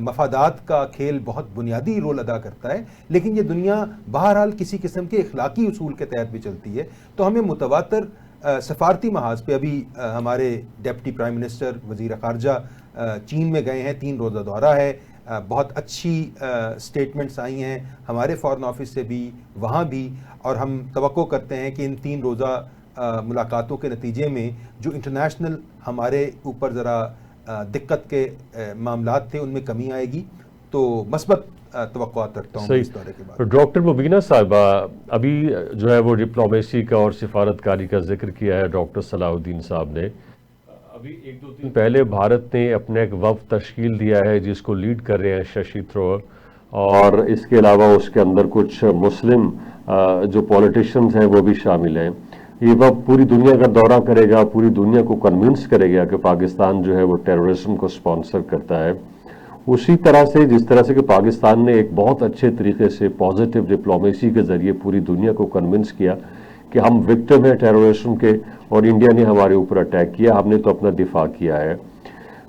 مفادات کا کھیل بہت بنیادی رول ادا کرتا ہے، لیکن یہ دنیا بہرحال کسی قسم کے اخلاقی اصول کے تحت بھی چلتی ہے. تو ہمیں متواتر سفارتی محاذ پہ ابھی ہمارے ڈپٹی پرائم منسٹر وزیر خارجہ چین میں گئے ہیں، 3 روزہ دورہ ہے، بہت اچھی سٹیٹمنٹس آئی ہیں ہمارے فارن آفس سے بھی وہاں بھی، اور ہم توقع کرتے ہیں کہ ان 3 روزہ ملاقاتوں کے نتیجے میں جو انٹرنیشنل ہمارے اوپر ذرا دقت کے معاملات تھے ان میں کمی آئے گی. تو مثبت توقعات رکھتا ہوں اس دورے کے بعد. ڈاکٹر مبینہ صاحبہ، ابھی جو ہے وہ ڈپلومیسی کا اور سفارتکاری کا ذکر کیا ہے ڈاکٹر صلاح الدین صاحب نے. ابھی 1-2 دن پہلے بھارت نے اپنا ایک وفد تشکیل دیا ہے جس کو لیڈ کر رہے ہیں ششی تھرور، اور اس کے علاوہ اس کے اندر کچھ مسلم جو پولیٹیشنز ہیں وہ بھی شامل ہیں. یہ وفد پوری دنیا کا دورہ کرے گا، پوری دنیا کو کنونس کرے گا کہ پاکستان جو ہے وہ ٹیررزم کو سپانسر کرتا ہے. اسی طرح سے جس طرح سے کہ پاکستان نے ایک بہت اچھے طریقے سے پازیٹیو ڈپلومیسی کے ذریعے پوری دنیا کو کنونس کیا کہ ہم وکٹم ہیں ٹیررزم کے، اور انڈیا نے ہمارے اوپر اٹیک کیا، ہم نے تو اپنا دفاع کیا ہے.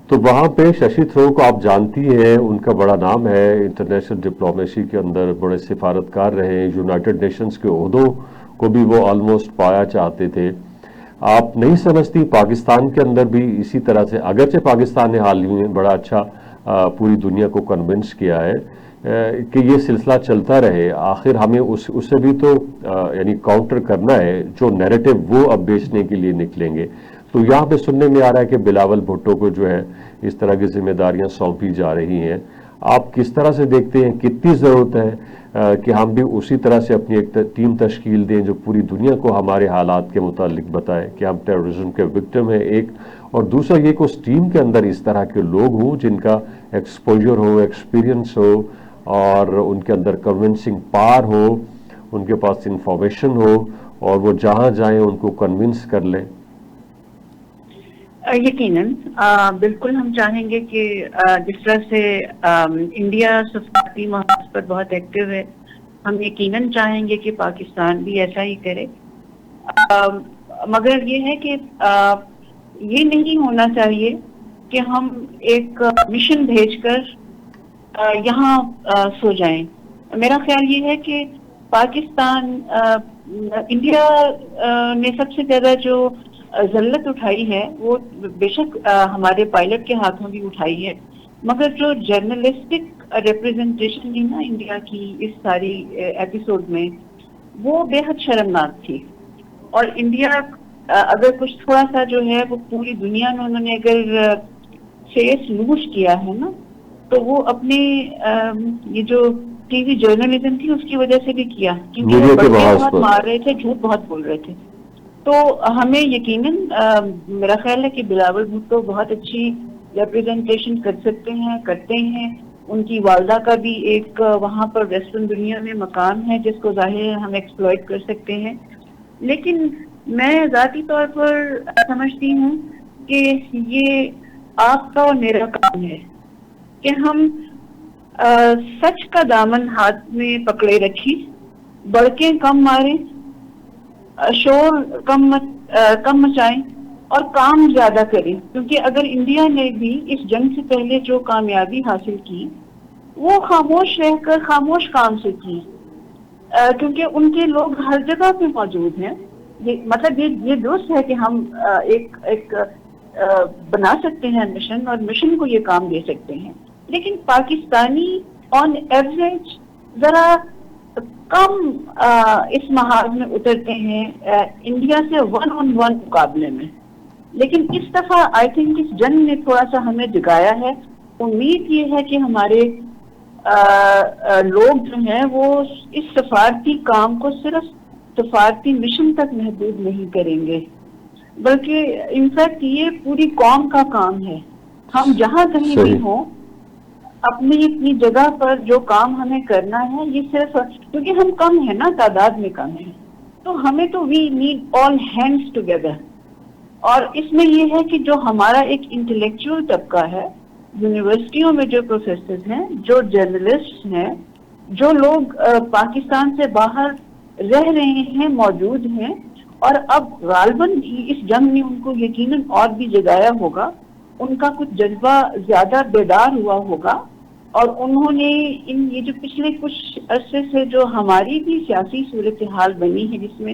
تو وہاں پہ ششی تھرور کو آپ جانتی ہیں، ان کا بڑا نام ہے انٹرنیشنل ڈپلومیسی کے اندر، بڑے سفارتکار رہے، یونائٹڈ نیشنز کے عہدوں کو بھی وہ آلموسٹ پایا چاہتے تھے. آپ نہیں سمجھتی پاکستان کے اندر بھی اسی طرح سے، اگرچہ پاکستان نے حال ہی میں بڑا اچھا پوری دنیا کو کنونس کیا ہے کہ یہ سلسلہ چلتا رہے، آخر ہمیں اس سے بھی تو یعنی کاؤنٹر کرنا ہے، جو نیریٹو وہ اب بیچنے کے لیے نکلیں گے. تو یہاں پہ سننے میں آ رہا ہے کہ بلاول بھٹو کو جو ہے اس طرح کی ذمہ داریاں سونپی جا رہی ہیں. آپ کس طرح سے دیکھتے ہیں، کتنی ضرورت ہے کہ ہم بھی اسی طرح سے اپنی ایک ٹیم تشکیل دیں جو پوری دنیا کو ہمارے حالات کے متعلق بتائے کہ ہم ٹیررزم کے وکٹم ہیں ایک، اور دوسرا یہ کہ اس ٹیم کے اندر اس طرح کے لوگ ہوں جن کا ایکسپوجر ہو، ایکسپیرینس ہو، اور ان کے اندر کنونسنگ پاور ہو، ان کے پاس انفارمیشن ہو، اور وہ جہاں جائیں ان کو کنونس کر لیں. یقیناً بالکل ہم چاہیں گے کہ جس طرح سے انڈیا سفارتی محاذ پر بہت ایکٹیو ہے، ہم یقیناً چاہیں گے کہ پاکستان بھی ایسا ہی کرے. مگر یہ ہے کہ یہ نہیں ہونا چاہیے کہ ہم ایک مشن بھیج کر یہاں سو جائیں. میرا خیال یہ ہے کہ پاکستان انڈیا نے سب سے زیادہ جو ذلت اٹھائی ہے وہ بے شک ہمارے پائلٹ کے ہاتھوں بھی اٹھائی ہے، مگر جو جرنلسٹک ریپرزنٹیشن تھی نا انڈیا کی اس ساری ایپیسوڈ میں، وہ بے حد شرمناک تھی. اور انڈیا اگر کچھ تھوڑا سا جو ہے وہ پوری دنیا میں انہوں نے اگر فیس لوز کیا ہے نا، تو وہ اپنے یہ جو ٹی وی جرنلزم تھی اس کی وجہ سے بھی کیا، کیونکہ وہ بڑے بہت مار رہے تھے، جھوٹ بہت بول رہے تھے. تو ہمیں یقیناً میرا خیال ہے کہ بلاول بھٹو بہت اچھی ریپرزنٹیشن کر سکتے ہیں، کرتے ہیں. ان کی والدہ کا بھی ایک وہاں پر ویسٹرن دنیا میں مقام ہے جس کو ظاہر ہم ایکسپلائٹ کر سکتے ہیں. لیکن میں ذاتی طور پر سمجھتی ہوں کہ یہ آپ کا اور میرا کام ہے کہ ہم سچ کا دامن ہاتھ میں پکڑے رکھیں، بڑکیں کم ماریں، شور کم مچائیں اور کام زیادہ کریں. کیونکہ اگر انڈیا نے بھی اس جنگ سے پہلے جو کامیابی حاصل کی وہ خاموش رہ کر خاموش کام سے کی، کیونکہ ان کے لوگ ہر جگہ پہ موجود ہیں. مطلب یہ درست ہے کہ ہم ایک بنا سکتے ہیں مشن، اور مشن کو یہ کام دے سکتے ہیں، لیکن پاکستانی آن ایوریج ذرا کم اس محاذ میں اترتے ہیں انڈیا سے 1-on-1 مقابلے میں. لیکن اس دفعہ آئی تھنک اس جنگ نے تھوڑا سا ہمیں جگایا ہے. امید یہ ہے کہ ہمارے لوگ جو ہیں وہ اس سفارتی کام کو صرف سفارتی مشن تک محدود نہیں کریں گے، بلکہ انفیکٹ یہ پوری قوم کا کام ہے. ہم جہاں کہیں بھی ہوں اپنی جگہ پر جو کام ہمیں کرنا ہے، یہ صرف کیونکہ ہم کم ہیں نا، تعداد میں کم ہیں، تو ہمیں تو we need all hands together. اور اس میں یہ ہے کہ جو ہمارا ایک انٹلیکچوئل طبقہ ہے، یونیورسٹیوں میں جو پروفیسرز ہیں، جو جرنلسٹ ہیں، جو لوگ پاکستان سے باہر رہ رہے ہیں، موجود ہیں، اور اب غالباً اس جنگ نے ان کو یقیناً اور بھی جگایا ہوگا، ان کا کچھ جذبہ زیادہ بیدار ہوا ہوگا اور انہوں نے یہ جو پچھلے کچھ عرصے سے جو ہماری بھی سیاسی صورتحال بنی ہے جس میں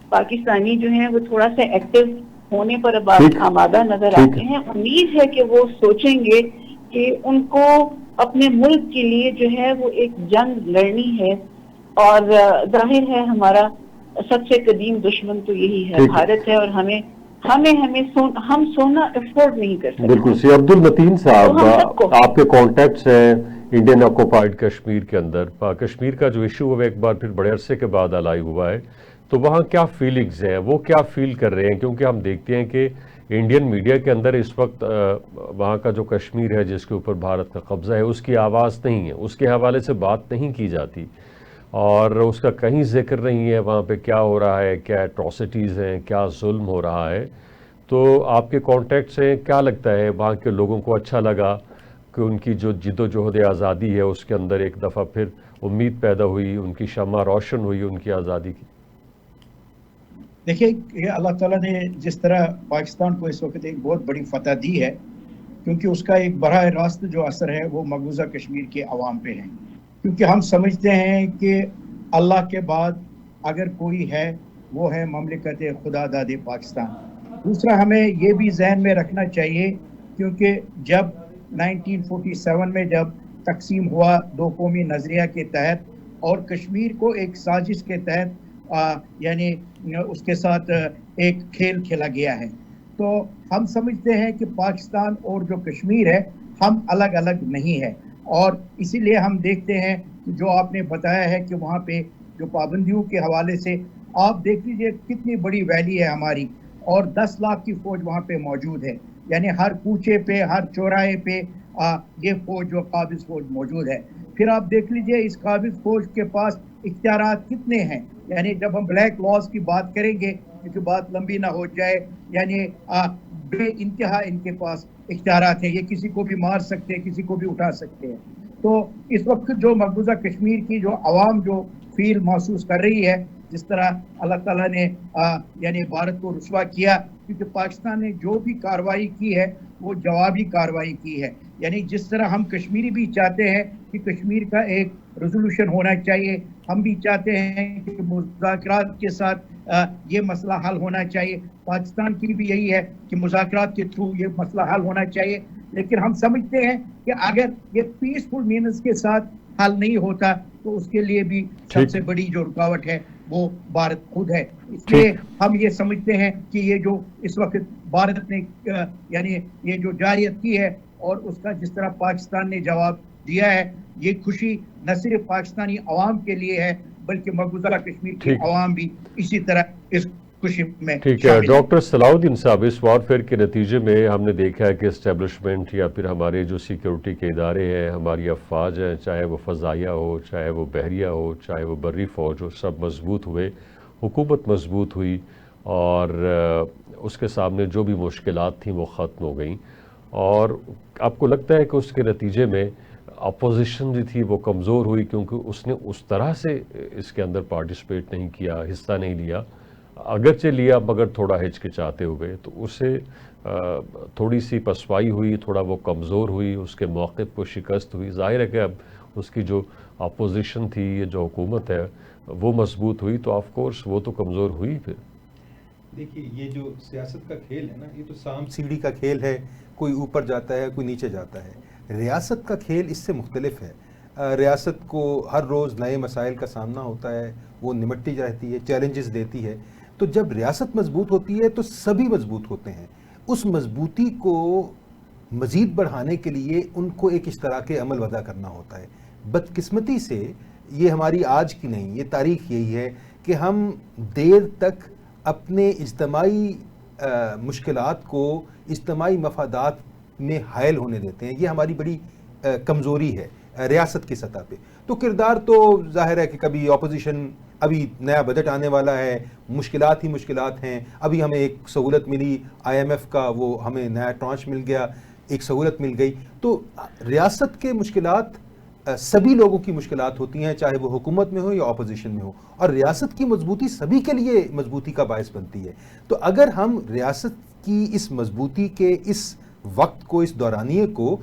پاکستانی جو ہیں وہ تھوڑا سا ایکٹیو ہونے پر اب آمادہ نظر آتے ہیں، امید ہے کہ وہ سوچیں گے کہ ان کو اپنے ملک کے لیے جو ہے وہ ایک جنگ لڑنی ہے، اور ظاہر ہے ہمارا سب سے قدیم دشمن تو یہی ہے، بھارت ہے، اور ہم سونا افورڈ نہیں کر سکتے۔ بالکل سی عبد المتین صاحب، آپ کے کانٹیکٹس ہیں انڈین آکوپائڈ کشمیر کے اندر، کشمیر کا جو ایشو ہے ایک بار پھر بڑے عرصے کے بعد الائی ہوا ہے، تو وہاں کیا فیلنگز ہیں، وہ کیا فیل کر رہے ہیں؟ کیونکہ ہم دیکھتے ہیں کہ انڈین میڈیا کے اندر اس وقت وہاں کا جو کشمیر ہے جس کے اوپر بھارت کا قبضہ ہے اس کی آواز نہیں ہے، اس کے حوالے سے بات نہیں کی جاتی، اور اس کا کہیں ذکر نہیں ہے وہاں پہ کیا ہو رہا ہے، کیا ایٹراسٹیز ہیں، کیا ظلم ہو رہا ہے۔ تو آپ کے کانٹیکٹ سے کیا لگتا ہے وہاں کے لوگوں کو اچھا لگا کہ ان کی جو جد و جہد آزادی ہے اس کے اندر ایک دفعہ پھر امید پیدا ہوئی، ان کی شمع روشن ہوئی ان کی آزادی کی؟ دیکھیے، یہ اللہ تعالیٰ نے جس طرح پاکستان کو اس وقت ایک بہت بڑی فتح دی ہے، کیونکہ اس کا ایک براہ راست جو اثر ہے وہ مقبوضہ کشمیر کے عوام پہ ہے، کیونکہ ہم سمجھتے ہیں کہ اللہ کے بعد اگر کوئی ہے وہ ہے مملکت خدا داد پاکستان۔ دوسرا، ہمیں یہ بھی ذہن میں رکھنا چاہیے، کیونکہ جب 1947 میں جب تقسیم ہوا دو قومی نظریہ کے تحت، اور کشمیر کو ایک سازش کے تحت یعنی اس کے ساتھ ایک کھیل کھیلا گیا ہے، تو ہم سمجھتے ہیں کہ پاکستان اور جو کشمیر ہے ہم الگ الگ نہیں ہے، اور اسی لیے ہم دیکھتے ہیں کہ جو آپ نے بتایا ہے کہ وہاں پہ جو پابندیوں کے حوالے سے آپ دیکھ لیجئے کتنی بڑی ویلی ہے ہماری، اور 10 لاکھ کی فوج وہاں پہ موجود ہے، یعنی ہر کوچے پہ ہر چوراہے پہ یہ فوج جو قابض فوج موجود ہے۔ پھر آپ دیکھ لیجئے اس قابض فوج کے پاس اختیارات کتنے ہیں، یعنی جب ہم بلیک لاز کی بات کریں گے کیونکہ بات لمبی نہ ہو جائے، یعنی بے انتہا ان کے پاس اختیارات ہیں، یہ کسی کو بھی مار سکتے ہیں، کسی کو بھی اٹھا سکتے ہیں۔ تو اس وقت جو مقبوضہ کشمیر کی جو عوام جو فیل محسوس کر رہی ہے، جس طرح اللہ تعالیٰ نے یعنی بھارت کو رسوا کیا، کیونکہ پاکستان نے جو بھی کارروائی کی ہے وہ جوابی کارروائی کی ہے، یعنی جس طرح ہم کشمیری بھی چاہتے ہیں کہ کشمیر کا ایک ریزولوشن ہونا چاہیے، ہم بھی چاہتے ہیں کہ مذاکرات کے ساتھ یہ مسئلہ حل ہونا چاہیے، پاکستان کی بھی یہی ہے کہ مذاکرات کے تھرو یہ مسئلہ حل ہونا چاہیے، لیکن ہم سمجھتے ہیں کہ اگر یہ پیسفل مینز کے ساتھ حل نہیں ہوتا تو اس کے لیے بھی سب سے بڑی جو رکاوٹ ہے وہ بھارت خود ہے۔ اس لیے ہم یہ سمجھتے ہیں کہ یہ جو اس وقت بھارت نے یعنی یہ جو جارحیت کی ہے اور اس کا جس طرح پاکستان نے جواب دیا ہے، یہ خوشی نہ صرف پاکستانی عوام کے لیے ہے بلکہ مقبوضہ کشمیر کے عوام بھی اسی طرح اس خوشی میں ٹھیک ہے۔ ڈاکٹر صلاح الدین صاحب، اس وارفیئر کے نتیجے میں ہم نے دیکھا ہے کہ اسٹیبلشمنٹ یا پھر ہمارے جو سیکیورٹی کے ادارے ہیں، ہماری افواج ہیں، چاہے وہ فضائیہ ہو، چاہے وہ بحریہ ہو، چاہے وہ بری فوج ہو، سب مضبوط ہوئے، حکومت مضبوط ہوئی، اور اس کے سامنے جو بھی مشکلات تھیں وہ ختم ہو گئیں۔ اور آپ کو لگتا ہے کہ اس کے نتیجے میں اپوزیشن جو تھی وہ کمزور ہوئی، کیونکہ اس نے اس طرح سے اس کے اندر پارٹیسپیٹ نہیں کیا، حصہ نہیں لیا، اگرچہ لیا مگر تھوڑا ہچکچاتے ہوئے، تو اسے تھوڑی سی پسپائی ہوئی، تھوڑا وہ کمزور ہوئی، اس کے موقف کو شکست ہوئی۔ ظاہر ہے کہ اب اس کی جو اپوزیشن تھی، یہ جو حکومت ہے وہ مضبوط ہوئی، تو آف کورس وہ تو کمزور ہوئی۔ پھر دیکھیے، یہ جو سیاست کا کھیل ہے نا، یہ تو سام سیڑھی کا کھیل ہے، کوئی اوپر جاتا ہے کوئی نیچے جاتا ہے۔ ریاست کا کھیل اس سے مختلف ہے۔ ریاست کو ہر روز نئے مسائل کا سامنا ہوتا ہے، وہ نمٹتی رہتی ہے، چیلنجز دیتی ہے، تو جب ریاست مضبوط ہوتی ہے تو سبھی مضبوط ہوتے ہیں۔ اس مضبوطی کو مزید بڑھانے کے لیے ان کو ایک اشتراک عمل وضع کرنا ہوتا ہے۔ بدقسمتی سے یہ ہماری آج کی نہیں، یہ تاریخ یہی ہے کہ ہم دیر تک اپنے اجتماعی مشکلات کو اجتماعی مفادات میں حائل ہونے دیتے ہیں۔ یہ ہماری بڑی کمزوری ہے ریاست کی سطح پہ۔ تو کردار تو ظاہر ہے کہ کبھی اپوزیشن، ابھی نیا بجٹ آنے والا ہے، مشکلات ہی مشکلات ہیں، ابھی ہمیں ایک سہولت ملی IMF کا، وہ ہمیں نیا ٹرانچ مل گیا، ایک سہولت مل گئی۔ تو ریاست کے مشکلات سبھی لوگوں کی مشکلات ہوتی ہیں، چاہے وہ حکومت میں ہو یا اپوزیشن میں ہو، اور ریاست کی مضبوطی سبھی کے لیے مضبوطی کا باعث بنتی ہے۔ تو اگر ہم ریاست کی اس مضبوطی کے اس وقت کو، اس دورانیے کو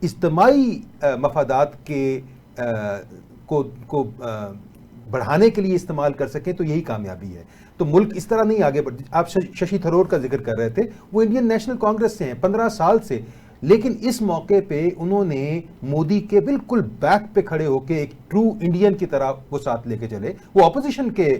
اجتماعی مفادات کے کو بڑھانے کے لیے استعمال کر سکیں تو یہی کامیابی ہے. تو ملک اس طرح نہیں آگے بڑھ. آپ ششی تھرور کا ذکر کر رہے تھے, وہ انڈین نیشنل کانگریس سے ہیں 15 سال سے, لیکن اس موقع پہ انہوں نے مودی کے بالکل بیک پہ کھڑے ہو کے ایک ٹرو انڈین کی طرح وہ ساتھ لے کے چلے. وہ اپوزیشن کے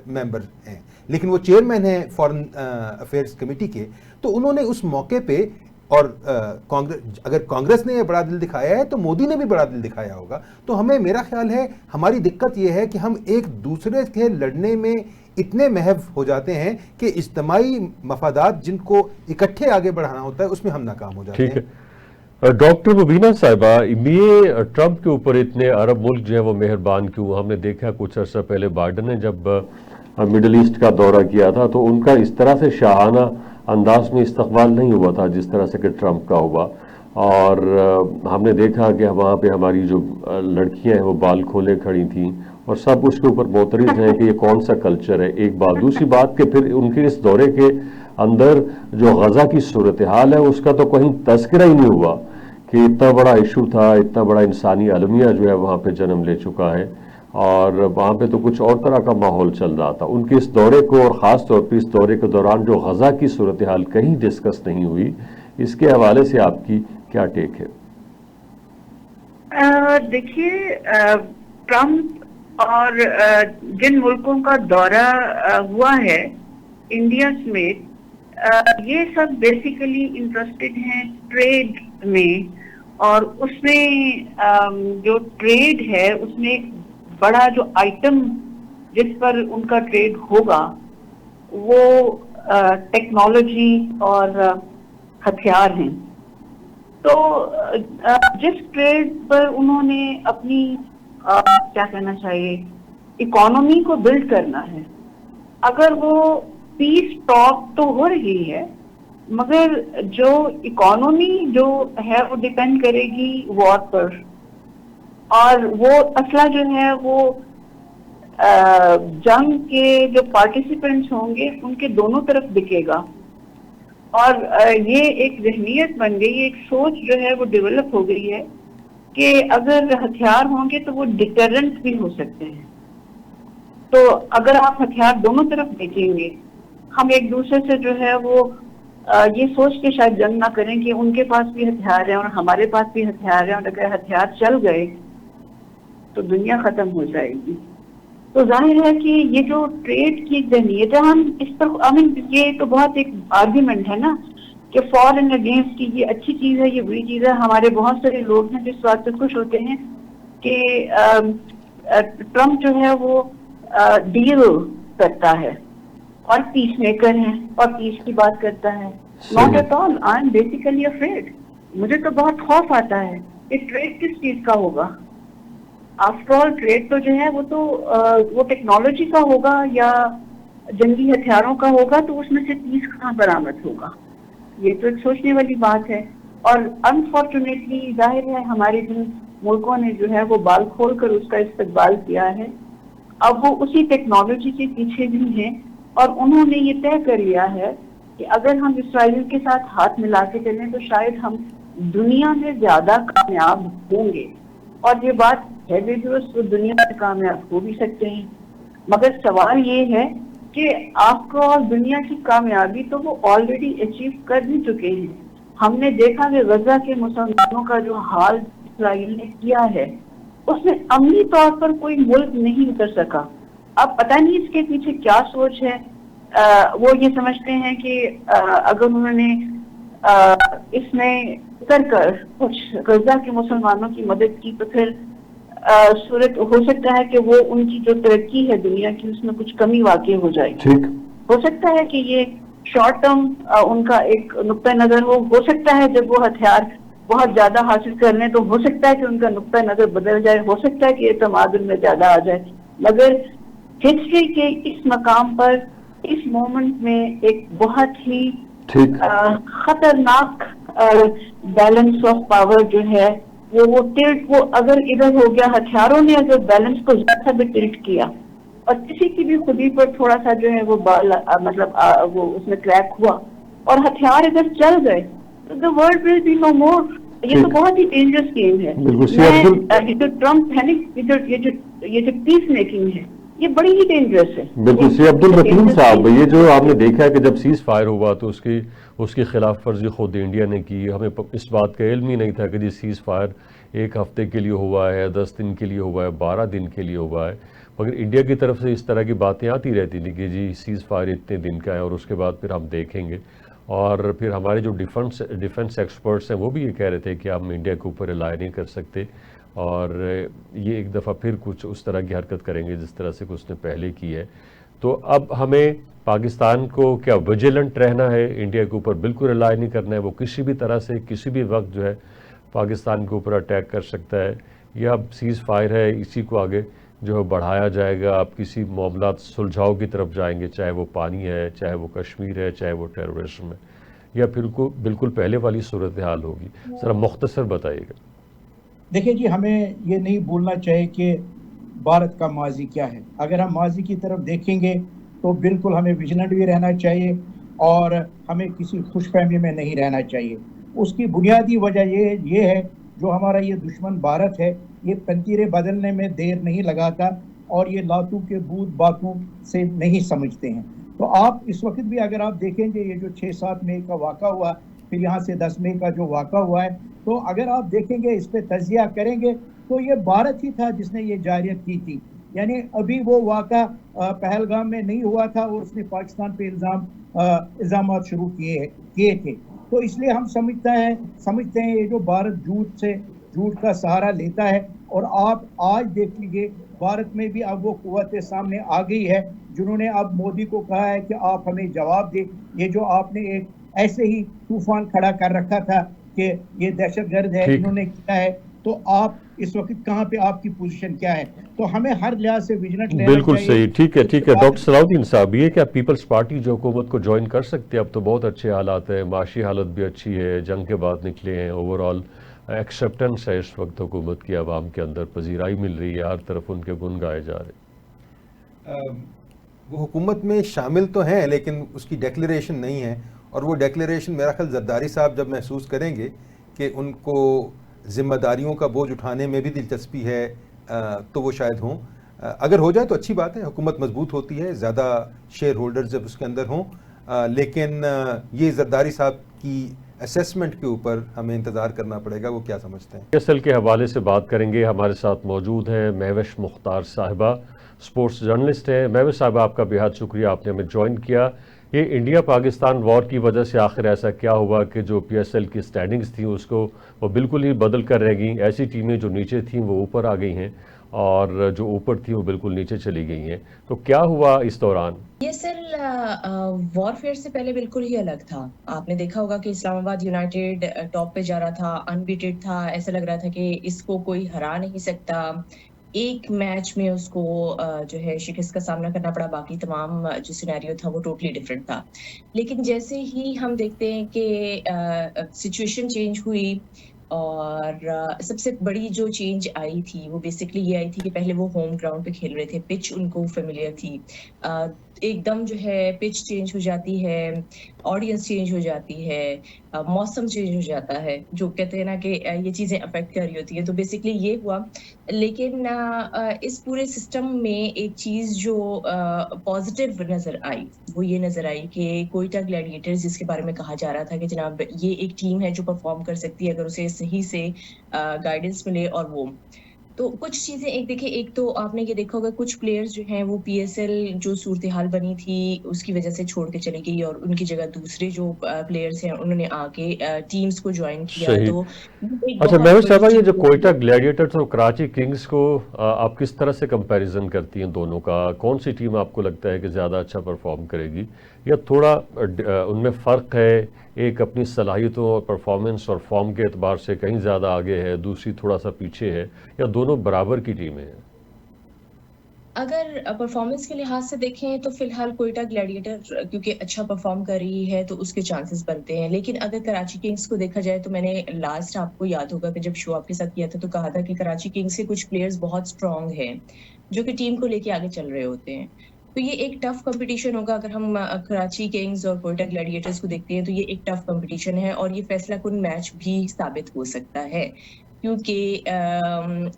ممبر ہیں لیکن وہ چیئرمین ہیں فارن افیئرز کمیٹی کے. تو انہوں نے اس موقع پہ, اور اگر کانگریس نے بڑا دل دکھایا ہے تو مودی نے بھی بڑا دل دکھایا ہوگا. تو ہمیں, میرا خیال ہے ہماری دقت یہ ہے کہ ہم ایک دوسرے کے لڑنے میں اتنے محو ہو جاتے ہیں کہ اجتماعی مفادات جن کو اکٹھے آگے بڑھانا ہوتا ہے اس میں ہم ناکام ہو جاتے ہیں. ٹھیک ہے. ڈاکٹر مبینہ صاحبہ, یہ ٹرمپ کے اوپر اتنے عرب ملک جو ہے وہ مہربان کیوں؟ ہم نے دیکھا کچھ عرصہ پہلے بائیڈن نے جب مڈل ایسٹ کا دورہ کیا تھا تو ان کا اس طرح سے شاہانہ انداز میں استقبال نہیں ہوا تھا جس طرح سے کہ ٹرمپ کا ہوا. اور ہم نے دیکھا کہ وہاں پہ ہماری جو لڑکیاں ہیں وہ بال کھولے کھڑی تھیں اور سب اس کے اوپر معترض ہیں کہ یہ کون سا کلچر ہے. ایک بات. دوسری بات کہ پھر ان کے اس دورے کے اندر جو غزہ کی صورتحال ہے اس کا تو کہیں تذکرہ ہی نہیں ہوا کہ اتنا بڑا ایشو تھا, اتنا بڑا انسانی المیہ جو ہے وہاں پہ جنم لے چکا ہے, اور وہاں پہ تو کچھ اور طرح کا ماحول چل رہا تھا. ان کے اس دورے کو, اور خاص طور پہ اس دورے کے دوران جو غزہ کی صورتحال کہیں ڈسکس نہیں ہوئی, اس کے حوالے سے آپ کی کیا ٹیک ہے؟ دیکھیے, ٹرمپ اور جن ملکوں کا دورہ ہوا ہے انڈیا سمیت, یہ سب بیسیکلی انٹرسٹڈ ہیں ٹریڈ میں, اور اس میں جو ٹریڈ ہے اس میں ایک بڑا جو آئٹم جس پر ان کا ٹریڈ ہوگا وہ ٹیکنالوجی اور ہتھیار ہیں. تو جس ٹریڈ پر انہوں نے اپنی کیا کہنا چاہیے اکانومی کو بلڈ کرنا ہے, اگر وہ پیس ٹاک تو ہو رہی ہے مگر جو اکانومی جو ہے وہ ڈیپینڈ کرے گی وار پر, اور وہ اسلحہ جو ہے وہ جنگ کے جو پارٹیسپینٹس ہوں گے ان کے دونوں طرف بکے گا. اور یہ ایک ذہنیت بن گئی, ایک سوچ جو ہے وہ ڈیولپ ہو گئی ہے کہ اگر ہتھیار ہوں گے تو وہ ڈیٹرنٹ بھی ہو سکتے ہیں. تو اگر آپ ہتھیار دونوں طرف بیچیں گے, ہم ایک دوسرے سے جو ہے وہ یہ سوچ کے شاید جنگ نہ کریں کہ ان کے پاس بھی ہتھیار ہیں اور ہمارے پاس بھی ہتھیار ہیں, اور اگر ہتھیار چل گئے تو دنیا ختم ہو جائے گی. تو ظاہر ہے کہ یہ جو ٹریڈ کی ذہنیت ہے, ہم اس پر یہ تو بہت ایک آرگیومنٹ ہے نا کہ فار اینڈ اگینسٹ کی یہ اچھی چیز ہے, یہ بری چیز ہے. ہمارے بہت سارے لوگ ہیں جس بات سے خوش ہوتے ہیں کہ ٹرمپ جو ہے وہ ڈیل کرتا ہے اور پیس میکر ہے اور پیس کی بات کرتا ہے. Not at all, I am basically afraid. مجھے تو بہت خوف آتا ہے کہ ٹریڈ کس چیز کا ہوگا. آفٹر آل ٹریڈ تو جو ہے وہ ٹیکنالوجی کا ہوگا یا جنگی ہتھیاروں کا ہوگا, تو اس میں سے پیس کہاں برآمد ہوگا. یہ تو ایک سوچنے والی بات ہے. اور انفارچونیٹلی ظاہر ہے ہمارے جن ملکوں نے جو ہے وہ بال کھول کر اس کا استقبال کیا ہے, اب وہ اسی ٹیکنالوجی کے پیچھے بھی ہیں, اور انہوں نے یہ طے کر لیا ہے کہ اگر ہم اسرائیل کے ساتھ ہاتھ ملا کے چلیں تو شاید ہم دنیا میں زیادہ کامیاب ہوں گے. اور یہ بات ہے بھی درست, وہ دنیا میں کامیاب ہو بھی سکتے ہیں, مگر سوال یہ ہے کہ آفٹر آل دنیا کی کامیابی تو وہ آلریڈی اچیو کر بھی چکے ہیں. ہم نے دیکھا کہ غزہ کے مسلمانوں کا جو حال اسرائیل نے کیا ہے, اس میں عملی طور پر کوئی ملک نہیں اتر سکا. اب پتہ نہیں اس کے پیچھے کیا سوچ ہے. وہ یہ سمجھتے ہیں کہ اگر انہوں نے اس میں اتر کر کچھ غزہ کے مسلمانوں کی مدد کی تو پھر صورت ہو سکتا ہے کہ وہ ان کی جو ترقی ہے دنیا کی اس میں کچھ کمی واقع ہو جائے گی. ہو سکتا ہے کہ یہ شارٹ ٹرم ان کا ایک نقطہ نظر ہو سکتا ہے جب وہ ہتھیار بہت زیادہ حاصل کر لیں تو ہو سکتا ہے کہ ان کا نقطہ نظر بدل جائے, ہو سکتا ہے کہ اعتماد ان میں زیادہ آ جائے. مگر ہسٹری کے اس مقام پر اس مومنٹ میں ایک بہت ہی خطرناک بیلنس آف پاور جو ہے وہ ٹلٹ, وہ اگر ادھر ہو گیا, ہتھیاروں نے اگر بیلنس کو زیادہ بھی ٹلٹ کیا اور کسی کی بھی خودی پر تھوڑا سا جو ہے وہ وہ اس میں کریک ہوا اور ہتھیار اگر چل گئے تو the world will be no more. یہ تو بہت ہی ڈینجرس گیم ہے. یہ جو ٹرمپ ہے نا, یہ جو پیس میکنگ ہے, یہ بڑی ہی ڈینجرس ہے. بالکل. سی عبد المتین صاحب, یہ جو آپ نے دیکھا ہے کہ جب سیز فائر ہوا تو اس کی خلاف ورزی خود انڈیا نے کی. ہمیں اس بات کا علم ہی نہیں تھا کہ سیز فائر 1 ہفتے کے لیے ہوا ہے, 10 دن کے لیے ہوا ہے, 12 دن کے لیے ہوا ہے. مگر انڈیا کی طرف سے اس طرح کی باتیں آتی رہتی تھیں کہ سیز فائر اتنے دن کا ہے اور اس کے بعد پھر ہم دیکھیں گے. اور پھر ہمارے جو ڈیفنس ایکسپرٹس ہیں وہ بھی یہ کہہ رہے تھے کہ ہم انڈیا کے اوپر ریلائی نہیں کر سکتے اور یہ ایک دفعہ پھر کچھ اس طرح کی حرکت کریں گے جس طرح سے اس نے پہلے کی ہے. تو اب ہمیں پاکستان کو کیا ویجیلنٹ رہنا ہے, انڈیا کے اوپر بالکل ریلائی نہیں کرنا ہے, وہ کسی بھی طرح سے کسی بھی وقت جو ہے پاکستان کے اوپر اٹیک کر سکتا ہے, یا اب سیز فائر ہے اسی کو آگے جو ہے بڑھایا جائے گا, آپ کسی معاملات سلجھاؤ کی طرف جائیں گے, چاہے وہ پانی ہے, چاہے وہ کشمیر ہے, چاہے وہ ٹیرورزم ہے, یا پھر کو بالکل پہلے والی صورتحال ہوگی؟ ذرا مختصر بتائیے گا. دیکھیں جی, ہمیں یہ نہیں بھولنا چاہیے کہ بھارت کا ماضی کیا ہے. اگر ہم ماضی کی طرف دیکھیں گے تو بالکل ہمیں ویجیلنٹ بھی رہنا چاہیے اور ہمیں کسی خوش فہمی میں نہیں رہنا چاہیے. اس کی بنیادی وجہ یہ ہے جو ہمارا یہ دشمن بھارت ہے, یہ پنتیرے بدلنے میں دیر نہیں لگاتا اور یہ لاتوں کے بوت باتوں سے نہیں سمجھتے ہیں. تو آپ اس وقت بھی اگر آپ دیکھیں گے یہ جو 6-7 مئی کا واقعہ ہوا, پھر یہاں سے 10 مئی کا جو واقعہ ہوا ہے, تو اگر آپ دیکھیں گے اس پہ تجزیہ کریں گے تو یہ بھارت ہی تھا جس نے یہ جارحیت کی تھی. یعنی ابھی وہ واقعہ پہلگام میں نہیں ہوا تھا اور اس نے پاکستان پہ الزامات شروع کیے تھے. تو اس لیے ہم سمجھتے ہیں یہ جو بھارت جھوٹ کا سہارا لیتا ہے. اور آپ آج دیکھ لیجیے بھارت میں بھی اب وہ قوتیں سامنے آ گئی ہے جنہوں نے اب مودی کو کہا ہے کہ آپ ہمیں جواب دیں. یہ جو آپ نے ایک ایسے ہی طوفان کھڑا کر رکھا تھا کہ یہ دہشت گرد ہے, انہوں نے کیا ہے, تو آپ اس وقت کہاں پہ آپ کی پوزیشن کیا ہے. تو ہمیں ہر لحاظ سے ویجیلنٹ رہنا چاہیے. بالکل صحیح. ٹھیک ہے. ڈاکٹر صلاح الدین صاحب, یہ کیا پیپلز پارٹی جو حکومت کو جوائن کر سکتے ہیں؟ اب تو بہت اچھے حالات ہیں, معاشی حالت بھی اچھی ہے, جنگ کے بعد نکلے ہیں, اوورآل ایکسیپٹنس ہے اس وقت حکومت کی عوام کے اندر, پذیرائی مل رہی ہے, ہر طرف ان کے گن گائے جا رہے. وہ حکومت میں شامل تو ہیں لیکن اس کی ڈیکلیریشن نہیں ہے, اور وہ ڈیکلیریشن میرا خیال زرداری صاحب جب محسوس کریں گے کہ ان کو ذمہ داریوں کا بوجھ اٹھانے میں بھی دلچسپی ہے تو وہ شاید ہوں. اگر ہو جائے تو اچھی بات ہے, حکومت مضبوط ہوتی ہے, زیادہ شیئر ہولڈرز جب اس کے اندر ہوں, لیکن یہ زرداری صاحب کی اسیسمنٹ کے اوپر ہمیں انتظار کرنا پڑے گا, وہ کیا سمجھتے ہیں. اصل کے حوالے سے بات کریں گے. ہمارے ساتھ موجود ہیں مہوش مختار صاحبہ, سپورٹس جرنلسٹ ہیں. مہوش صاحبہ, آپ کا بہت شکریہ, آپ نے ہمیں جوائن کیا. یہ انڈیا پاکستان وار کی وجہ سے آخر ایسا کیا ہوا کہ جو پی ایس ایل کی سٹینڈنگز تھیں اس کو وہ بالکل ہی بدل کر رہ گئیں. ایسی ٹیمیں جو نیچے تھیں وہ اوپر آ گئی ہیں اور جو اوپر تھیں وہ بالکل نیچے چلی گئی ہیں. تو کیا ہوا اس دوران؟ یہ سر وار فیئر سے پہلے بالکل ہی الگ تھا. آپ نے دیکھا ہوگا کہ اسلام آباد یونائٹیڈ ٹاپ پہ جا رہا تھا, انبیٹڈ تھا, ایسا لگ رہا تھا کہ اس کو کوئی ہرا نہیں سکتا. ایک میچ میں اس کو جو ہے شکست کا سامنا کرنا پڑا, باقی تمام جو سینیریو تھا وہ ٹوٹلی ڈفرینٹ تھا. لیکن جیسے ہی ہم دیکھتے ہیں کہ سچویشن چینج ہوئی, اور سب سے بڑی جو چینج آئی تھی وہ بیسکلی یہ آئی تھی کہ پہلے وہ ہوم گراؤنڈ پہ کھیل رہے تھے, پچ ان کو فیملیئر تھی. ایک دم جو ہے پچ چینج ہو جاتی ہے, آڈینس چینج ہو جاتی ہے, موسم چینج ہو جاتا ہے, جو کہتے ہیں نا کہ یہ چیزیں افیکٹ کر رہی ہوتی ہیں. تو بیسکلی یہ ہوا. لیکن اس پورے سسٹم میں ایک چیز جو پازیٹیو نظر آئی وہ یہ نظر آئی کہ کوئٹہ گلیڈیٹرز, جس کے بارے میں کہا جا رہا تھا کہ جناب یہ ایک ٹیم ہے جو پرفارم کر سکتی ہے اگر اسے صحیح سے گائیڈنس ملے, اور وہ تو کچھ چیزیں ایک دیکھیں. ایک تو آپ نے یہ دیکھا ہوگا کچھ پلیئرز جو ہیں وہ پی ایس ایل جو صورتحال بنی تھی اس کی وجہ سے چھوڑ کے چلی گئی, اور ان کی جگہ دوسرے جو پلیئرز ہیں انہوں نے آ کے ٹیمز کو جوائن کیا. تو اچھا مہوش صاحبہ, یہ جو کوئٹہ گلیڈیٹرز اور کراچی کنگز کو آپ کس طرح سے کمپیریزن کرتی ہیں دونوں کا؟ کون سی ٹیم آپ کو لگتا ہے کہ زیادہ اچھا پرفارم کرے گی, یا تھوڑا ان میں فرق ہے؟ ایک اپنی صلاحیتوں اور پرفارمنس اور فارم کے اعتبار سے کہیں زیادہ آگے ہے, دوسری تھوڑا سا پیچھے ہے, یا دونوں برابر کی ٹیمیں ہیں؟ اگر پرفارمنس کے لحاظ سے دیکھیں تو فی الحال کوئٹہ گلیڈیٹر کیونکہ اچھا پرفارم کر رہی ہے تو اس کے چانسز بنتے ہیں. لیکن اگر کراچی کنگز کو دیکھا جائے تو میں نے لاسٹ آپ کو یاد ہوگا کہ جب شو آپ کے ساتھ کیا تھا تو کہا تھا کہ کراچی کنگز کے کچھ پلیئرز بہت اسٹرانگ ہیں جو کہ ٹیم کو لے کے آگے چل رہے ہوتے ہیں. تو یہ ایک ٹف کمپٹیشن ہوگا. اگر ہم کراچی کنگز اور کوئٹہ گلیڈیٹرز کو دیکھتے ہیں تو یہ ایک ٹف کمپٹیشن ہے اور یہ فیصلہ کن میچ بھی ثابت ہو سکتا ہے, کیونکہ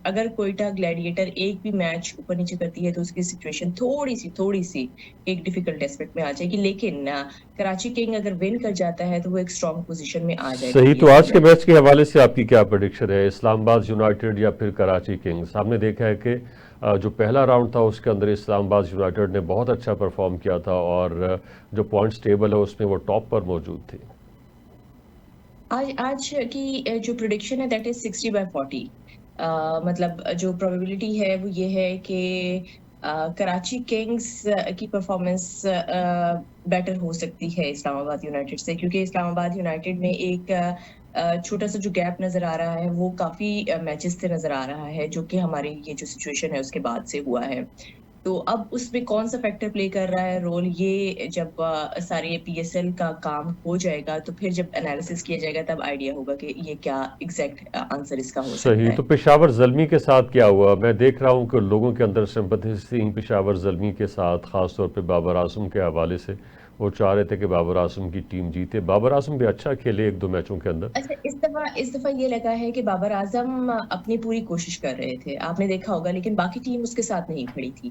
اگر کوئٹہ گلیڈیٹر ایک بھی میچ اوپر نیچے کرتی ہے تو اس کی سچویشن تھوڑی سی ایک ڈیفیکلٹ ایسپیکٹ میں آ جائے گی, لیکن کراچی کنگ اگر ون کر جاتا ہے تو وہ ایک اسٹرانگ پوزیشن میں آ جائے گا. صحیح. تو آج کے میچ کے حوالے سے آپ کی کیا پریڈکشن ہے؟ اسلام آباد یونائٹیڈ یا پھر کراچی کنگز؟ ہم نے دیکھا ہے کہ جو پہلا راؤنڈ تھا اس کے اندر اسلام آباد یونائٹیڈ نے بہت اچھا پرفارم کیا تھا اور جو پوائنٹس ٹیبل ہے اس میں وہ ٹاپ پر موجود تھی. آج کی جو پریڈکشن ہے دیٹ از 60/40. مطلب جو پروبیبلٹی ہے وہ یہ ہے کہ کراچی کنگز کی پرفارمنس بیٹر ہو سکتی ہے اسلام آباد یونائٹیڈ سے, کیونکہ اسلام آباد یونائٹیڈ میں ایک چھوٹا سا جو گیپ نظر آ رہا ہے وہ کافی میچز سے نظر آ رہا ہے, جو کہ ہماری یہ جو سچویشن ہے اس کے بعد سے ہوا ہے. تو اب اس میں کون سا فیکٹر پلے کر رہا ہے رول, یہ جب سارے پی ایس ایل کا کام ہو جائے گا تو پھر جب انالیسس کیا جائے گا تب آئیڈیا ہوگا کہ یہ کیا ایگزیکٹ آنسر اس کا ہو سکتا صحیح. ہے. تو پشاور زلمی کے ساتھ کیا ہوا؟ میں دیکھ رہا ہوں کہ لوگوں کے اندر سمپتھی پشاور زلمی کے ساتھ, خاص طور پہ بابر اعظم کے حوالے سے. وہ چاہ رہے تھے کہ بابر اعظم کی ٹیم جیتے. بابر اعظم بھی اچھا کھیلے ایک دو میچوں کے اندر. اچھا, اس دفعہ یہ لگا ہے کہ بابر اعظم اپنی پوری کوشش کر رہے تھے, آپ نے دیکھا ہوگا, لیکن باقی ٹیم اس کے ساتھ نہیں کھڑی تھی.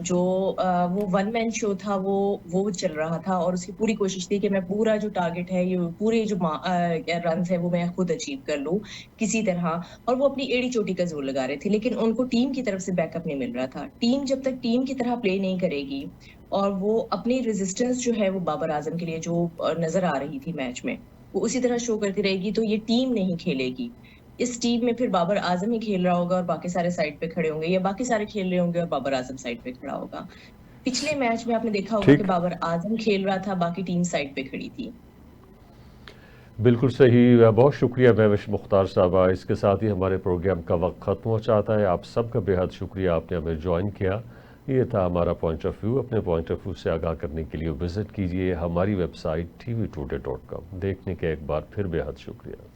جو وہ ون مین شو تھا وہ چل رہا تھا اور اس کی پوری کوشش تھی کہ میں پورا جو ٹارگٹ ہے, یہ پورے جو رنز ہے وہ میں خود اچیو کر لوں کسی طرح, اور وہ اپنی ایڑی چوٹی کا زور لگا رہے تھے, لیکن ان کو ٹیم کی طرف سے بیک اپ نہیں مل رہا تھا. ٹیم جب تک ٹیم کی طرح پلے نہیں کرے گی اور وہ اپنی ریزسٹنس جو ہے وہ بابر اعظم کے لیے جو نظر آ رہی تھی میچ میں وہ اسی طرح شو کرتی رہے گی تو یہ ٹیم نہیں کھیلے گی. اس ٹیم میں پھر بابر اعظم ہی کھیل رہا ہوگا اور باقی سارے سائڈ پہ کھڑے ہوں گے, یا باقی سارے کھیل رہے ہوں گے اور بابر اعظم سائڈ پہ کھڑا ہوگا. پچھلے میچ میں آپ نے دیکھا ہوگا کہ بابر اعظم کھیل رہا تھا, باقی ٹیم سائڈ پہ کھڑی تھی. بالکل صحیح. بہت شکریہ مہوش مختار صاحبہ. اس کے ساتھ ہی ہمارے پروگرام کا وقت ختم ہو چاہتا ہے. آپ سب کا بے حد شکریہ, آپ نے ہمیں جوائن کیا. یہ تھا ہمارا پوائنٹ آف ویو. اپنے پوائنٹ آف ویو سے آگاہ کرنے کے لیے وزٹ کیجیے ہماری ویب سائٹ tvtoday.com. دیکھنے کے ایک بار پھر بے حد شکریہ.